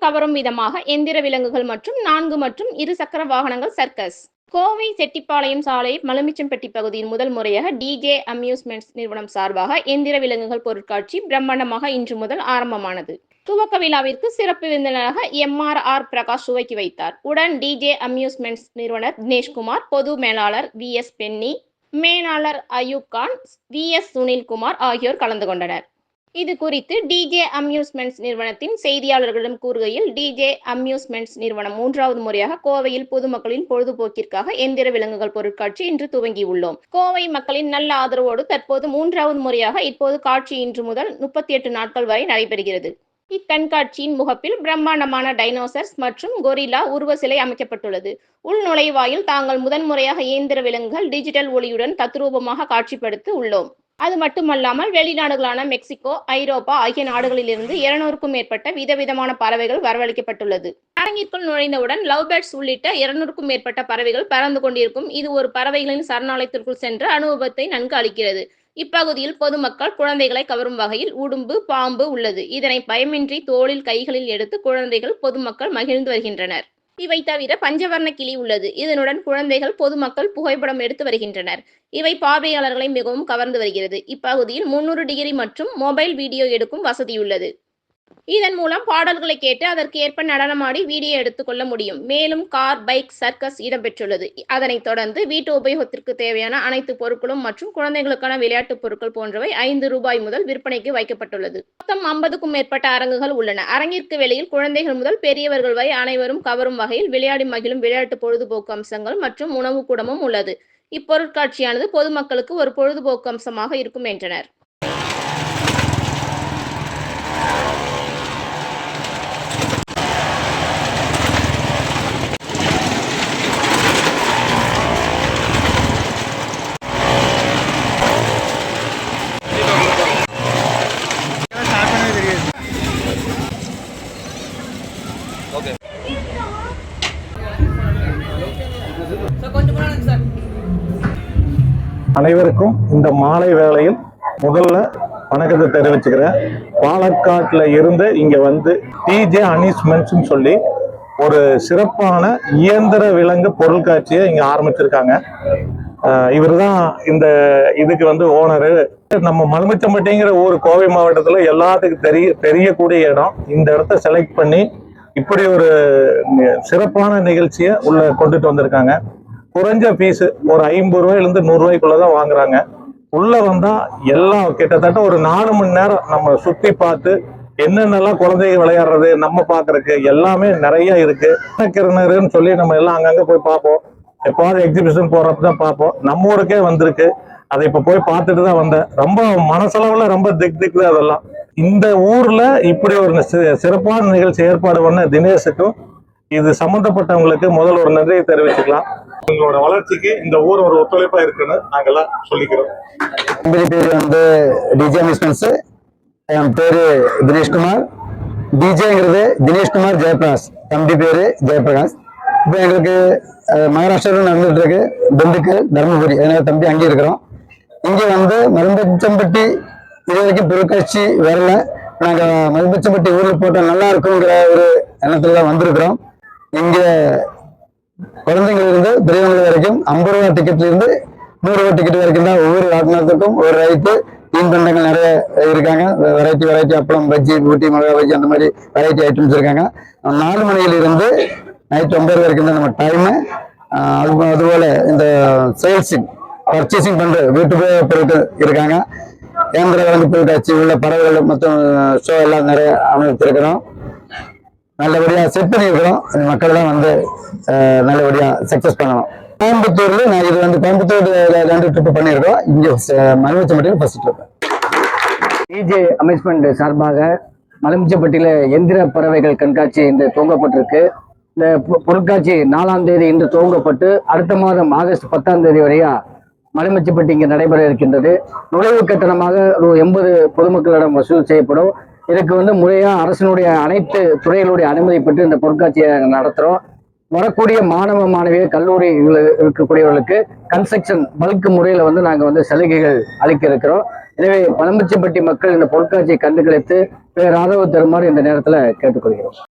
கவரும் விதமாக எந்திர விலங்குகள் மற்றும் 4 மற்றும் 2 சக்கர வாகனங்கள் சர்க்கஸ். கோவை செட்டிப்பாளையம் சாலை மலுமிச்சம்பட்டி பகுதியில் முதல் முறையாக டிஜே அம்யூஸ்மெண்ட்ஸ் நிறுவனம் சார்பாக எந்திர விலங்குகள் பொருட்காட்சி பிரம்மாண்டமாக இன்று முதல் ஆரம்பமானது. துவக்க விழாவிற்கு சிறப்பு விருந்தினராக எம்.ஆர். பிரகாஷ் துவக்கி வைத்தார். உடன் டிஜே அம்யூஸ்மெண்ட்ஸ் நிறுவனர் தினேஷ்குமார், பொது மேலாளர் வி.எஸ். பென்னி, மேலாளர் அயூப் கான், வி.எஸ். சுனில்குமார் ஆகியோர் கலந்து கொண்டனர். இது குறித்து டிஜே அம்யூஸ்மெண்ட்ஸ் நிறுவனத்தின் செய்தியாளர்களிடம் கூறுகையில், டிஜே அம்யூஸ்மெண்ட்ஸ் நிறுவனம் 3வது முறையாக கோவையில் பொதுமக்களின் பொழுதுபோக்கிற்காக எந்திர விலங்குகள் பொருட்காட்சி இன்று துவங்கியுள்ளோம். கோவை மக்களின் நல்ல ஆதரவோடு தற்போது 3வது முறையாக இப்போது காட்சி இன்று முதல் 38 நாட்கள் வரை நடைபெறுகிறது. இக்கண்காட்சியின் முகப்பில் பிரம்மாண்டமான டைனோசர்ஸ் மற்றும் கொரில்லா உருவ சிலை அமைக்கப்பட்டுள்ளது. உள் நுழைவாயில் தாங்கள் முதன்முறையாக இயந்திர விலங்குகள் டிஜிட்டல் ஒளியுடன் தத்ரூபமாக காட்சிப்படுத்த உள்ளோம். அது மட்டுமல்லாமல் வெளிநாடுகளான மெக்சிகோ, ஐரோப்பா ஆகிய நாடுகளிலிருந்து 200க்கும் மேற்பட்ட விதவிதமான பறவைகள் வரவழைக்கப்பட்டுள்ளது. அரங்கிற்குள் நுழைந்தவுடன் லவ் பேர்ட்ஸ் உள்ளிட்ட 200க்கும் மேற்பட்ட பறவைகள் பறந்து கொண்டிருக்கும். இது ஒரு பறவைகளின் சரணாலயத்திற்குள் சென்ற அனுபவத்தை நன்கு அளிக்கிறது. இப்பகுதியில் பொதுமக்கள் குழந்தைகளை கவரும் வகையில் உடும்பு, பாம்பு உள்ளது. இதனை பயமின்றி தோளில், கைகளில் எடுத்து குழந்தைகள், பொதுமக்கள் மகிழ்ந்து வருகின்றனர். இவை தவிர பஞ்சவர்ண கிளி உள்ளது. இதனுடன் குழந்தைகள், பொதுமக்கள் புகைப்படம் எடுத்து வருகின்றனர். இவை பார்வையாளர்களை மிகவும் கவர்ந்து வருகிறது. இப்பகுதியில் 300 டிகிரி மற்றும் மொபைல் வீடியோ எடுக்கும் வசதியுள்ளது. இதன் மூலம் பாடல்களை கேட்டு அதற்கு ஏற்ப நடனமாடி வீடியோ எடுத்துக் கொள்ள முடியும். மேலும் கார், பைக், சர்க்கஸ் இடம்பெற்றுள்ளது. அதனைத் தொடர்ந்து வீட்டு உபயோகத்திற்கு தேவையான அனைத்து பொருட்களும் மற்றும் குழந்தைகளுக்கான விளையாட்டுப் பொருட்கள் போன்றவை ₹5 முதல் விற்பனைக்கு வைக்கப்பட்டுள்ளது. மொத்தம் 50க்கும் மேற்பட்ட அரங்குகள் உள்ளன. அரங்கிற்கு வெளியில் குழந்தைகள் முதல் பெரியவர்கள் வரை அனைவரும் கவரும் வகையில் விளையாடி மகிழும் விளையாட்டு பொழுதுபோக்கு அம்சங்கள் மற்றும் உணவு கூடமும் உள்ளது. இப்பொருட்காட்சியானது பொதுமக்களுக்கு ஒரு பொழுதுபோக்கு அம்சமாக இருக்கும் என்றனர். அனைவருக்கும் இந்த மாலை வேளையில் முதல்ல வணக்கத்தை தெரிவிச்சுக்கிறேன். பாலக்காட்டுல இருந்து இங்க வந்து டிஜே அம்யூஸ்மெண்ட்ஸ்னு சொல்லி ஒரு சிறப்பான இயந்திர விலங்கு பொருட்காட்சியை இங்க ஆரம்பிச்சிருக்காங்க. இவர் தான் இந்த இதுக்கு வந்து ஓனரு. நம்ம மலுமிச்சம்பட்டிங்கிற ஊர் கோவை மாவட்டத்துல எல்லாத்துக்கும் தெரியக்கூடிய இடம். இந்த இடத்த செலக்ட் பண்ணி இப்படி ஒரு சிறப்பான நிகழ்ச்சியை உள்ள கொண்டுட்டு வந்திருக்காங்க. குறைஞ்ச ஃபீஸு ஒரு ₹50 ₹100 வாங்குறாங்க. உள்ள வந்தா எல்லாம் கிட்டத்தட்ட ஒரு 4 மணி நேரம் நம்ம சுத்தி பார்த்து என்னென்னலாம் குழந்தைங்க விளையாடுறது நம்ம பாக்குறதுக்கு எல்லாமே நிறைய இருக்கு. கிணறுன்னு சொல்லி நம்ம எல்லாம் அங்கங்க போய் பார்ப்போம். எப்பாவது எக்ஸிபிஷன் போறப்பதான் பார்ப்போம். நம்ம ஊருக்கே வந்திருக்கு. அதை இப்ப போய் பார்த்துட்டு தான் வந்தேன். ரொம்ப மனசளவுல ரொம்ப திக்கு அதெல்லாம். இந்த ஊர்ல இப்படி ஒரு சிறப்பான நிகழ்ச்சி ஏற்பாடு பண்ண தினேஷுக்கும் இது சம்பந்தப்பட்டவங்களுக்கு முதல் ஒரு நன்றியை தெரிவிச்சுக்கலாம். உங்களோட வளர்ச்சிக்கு இந்த ஊர் ஒரு ஒத்துழைப்பா இருக்குன்னு நாங்கெல்லாம் சொல்லிக்கிறோம். பேர் வந்து டிஜே அம்யூஸ்மெண்ட்ஸ். என் பேரு தினேஷ்குமார். டிஜேங்கிறது தினேஷ்குமார் ஜெயபிரகாஷ். தம்பி பேரு ஜெயபிரகாஷ். இப்போ எங்களுக்கு மகாராஷ்டிராவில் நடந்துட்டு இருக்கு. திண்டுக்கல், தர்மபுரி, அதனால தம்பி அங்கே இருக்கிறோம். இங்கே வந்து மலுமிச்சம்பட்டி இது வரைக்கும் பொருட்காட்சி வரல. நாங்கள் மலுமிச்சம்பட்டி ஊரில் போட்டால் நல்லா இருக்குங்கிற ஒரு எண்ணத்துல தான் வந்திருக்கிறோம். இங்கே குழந்தைங்களிலிருந்து பெரியவங்க வரைக்கும் ₹50 டிக்கெட்ல இருந்து ₹100 டிக்கெட் வரைக்கும் தான். ஒவ்வொரு வாகனத்துக்கும் ஒரு ரைட்டு மீன் பண்டங்கள் நிறைய இருக்காங்க. வெரைட்டி அப்பளம், பஜ்ஜி, ஊட்டி, மிளகா பஜ்ஜி, அந்த மாதிரி வெரைட்டி ஐட்டம்ஸ் இருக்காங்க. 4 மணியிலிருந்து நைட் 9 வரைக்கும் தான் நம்ம டைமு. அதுபோல இந்த சேல்ஸிங் பர்ச்சேசிங் பண்ற வீட்டு பொருட்கள் இருக்காங்க. இயந்திர விலங்கு பொருட்காட்சி உள்ள பறவைகள் மற்றும் ஷோ எல்லாம் நிறைய அமைச்சிருக்கிறோம். நல்லபடியா செட் பண்ணியிருக்கிறோம். மக்கள் தான் வந்து நல்லபடியா சக்சஸ் பண்ணணும். கோயம்புத்தூர்ல நான் இது வந்து கோயம்புத்தூர் 2 ட்ரிப் பண்ணியிருக்கோம். இங்க மலுமிச்சம்பட்டியில் ஃபர்ஸ்ட் ட்ரிப். டிஜே அம்யூஸ்மெண்ட் சார்பாக மலுமிச்சம்பட்டியில எந்திர பறவைகள் கண்காட்சி இன்று துவங்கப்பட்டிருக்கு. இந்த பொருட்காட்சி 4ஆம் தேதி இன்று துவங்கப்பட்டு அடுத்த மாதம் ஆகஸ்ட் 10ஆம் தேதி வரையா மலுமிச்சம்பட்டி இங்கே நடைபெற இருக்கின்றது. நுழைவு கட்டணமாக ₹80 பொதுமக்களிடம் வசூல் செய்யப்படும். இதுக்கு வந்து முறையா அரசினுடைய அனைத்து துறைகளுடைய அனுமதி பெற்று இந்த பொருட்காட்சியை நடத்துறோம். வரக்கூடிய மாணவ மாணவியர் கல்லூரிகள் இருக்கக்கூடியவர்களுக்கு கன்ஸ்ட்ரக்ஷன் பல்க் முறையில் வந்து நாங்கள் வந்து சலுகைகள் அளிக்க இருக்கிறோம். எனவே மலுமிச்சம்பட்டி மக்கள் இந்த பொருட்காட்சியை கண்டுகளித்து பேர் ஆதரவு தருமாறு இந்த நேரத்தில் கேட்டுக்கொள்கிறோம்.